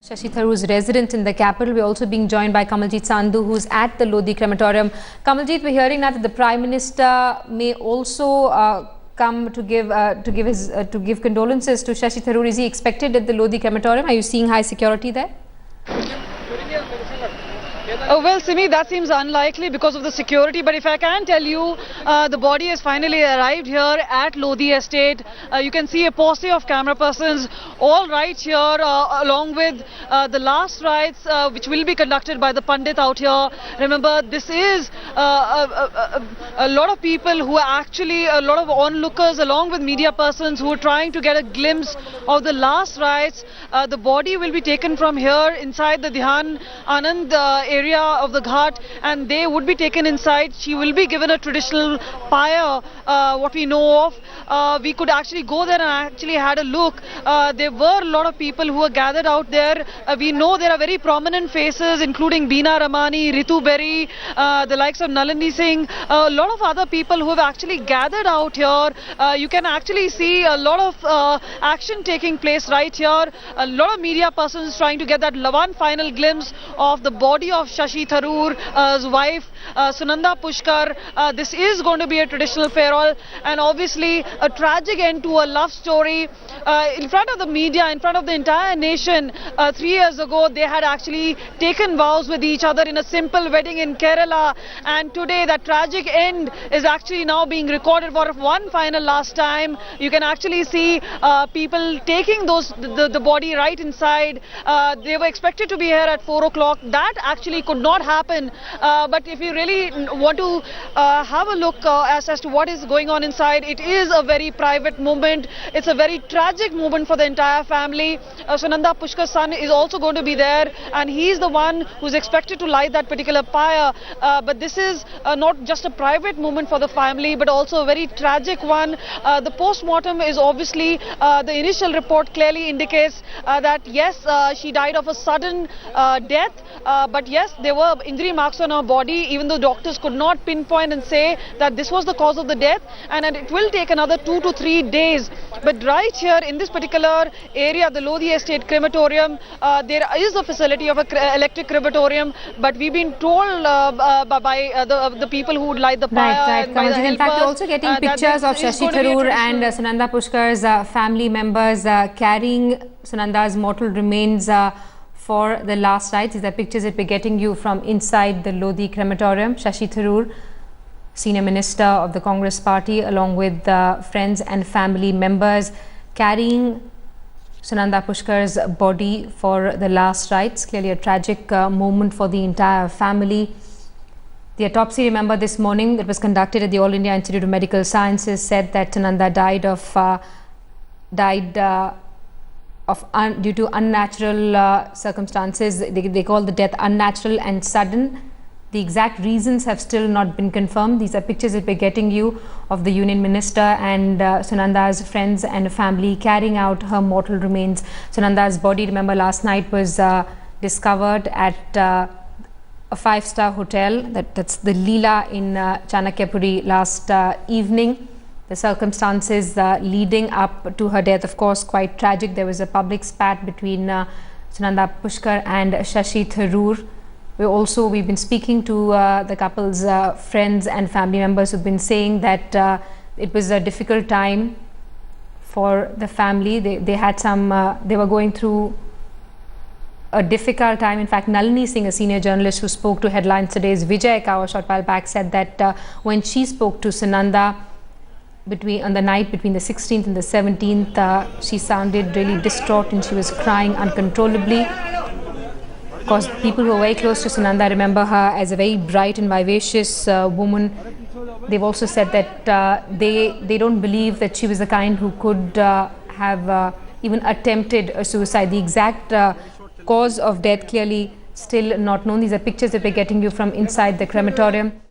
Shashi Tharoor's resident in the capital. We're also being joined by Kamaljeet Sandhu, who's at the Lodhi crematorium. Kamaljeet, we're hearing now that the Prime Minister may also come to give condolences to Shashi Tharoor. Is he expected at the Lodhi crematorium? Are you seeing high security there? Well, Simi, that seems unlikely because of the security. But if I can tell you, the body has finally arrived here at Lodhi Estate. You can see a posse of camera persons all right here, along with the last rites, which will be conducted by the Pandit out here. Remember, this is a lot of people who are actually a lot of onlookers, along with media persons who are trying to get a glimpse of the last rites. The body will be taken from here inside the Dhyan Anand area of the Ghat, and they would be taken inside. She will be given a traditional pyre, what we know of. We could actually go there and actually had a look. There were a lot of people who were gathered out there. We know there are very prominent faces, including Beena Ramani, Ritu Berry, the likes of Nalini Singh, a lot of other people who have actually gathered out here. You can actually see a lot of action taking place right here. A lot of media persons trying to get that one final glimpse of the body of Shashi Tharoor's wife, Sunanda Pushkar. This is going to be a traditional farewell, and obviously a tragic end to a love story. In front of the media, in front of the entire nation, 3 years ago they had actually taken vows with each other in a simple wedding in Kerala, and today that tragic end is actually now being recorded for one final last time. You can actually see people taking the body right inside. They were expected to be here at 4 o'clock. That actually could not happen, but if you really want to have a look as to what is going on inside, it is a very private moment. It's a very tragic moment for the entire family. Sunanda Pushkar's son is also going to be there, and he's the one who's expected to light that particular pyre. But this is not just a private moment for the family, but also a very tragic one. The post-mortem is obviously, the initial report clearly indicates that yes, she died of a sudden death, but yes, there were injury marks on her body, even though doctors could not pinpoint and say that this was the cause of the death, and it will take another 2 to 3 days. But right here in this particular area, the Lodhi Estate crematorium, there is a facility of an electric crematorium, but we've been told by the people who would light the pyre. Right. In fact, we're also getting pictures of Shashi Tharoor and Sunanda Pushkar's family members carrying Sunanda's mortal remains for the last rites. These are pictures that we're getting you from inside the Lodhi crematorium. Shashi Tharoor, Senior Minister of the Congress Party, along with friends and family members, carrying Sunanda Pushkar's body for the last rites. Clearly a tragic moment for the entire family. The autopsy, remember, this morning that was conducted at the All India Institute of Medical Sciences said that Sunanda died due to unnatural circumstances. They call the death unnatural and sudden. The exact reasons have still not been confirmed. These are pictures that we're getting you of the Union Minister and Sunanda's friends and family carrying out her mortal remains. Sunanda's body, remember, last night was discovered at a 5-star hotel. That's the Leela in Chanakyapuri last evening. The circumstances leading up to her death, of course, quite tragic. There was a public spat between Sunanda Pushkar and Shashi Tharoor. We've been speaking to the couple's friends and family members who've been saying that it was a difficult time for the family. They had they were going through a difficult time. In fact, Nalini Singh, a senior journalist who spoke to Headlines Today's Vijay Kao a short while back, said that when she spoke to Sunanda on the night between the 16th and the 17th, she sounded really distraught and she was crying uncontrollably. Of course, people who are very close to Sunanda remember her as a very bright and vivacious woman. They've also said that they don't believe that she was the kind who could have even attempted a suicide. The exact cause of death clearly still not known. These are pictures that we're getting you from inside the crematorium.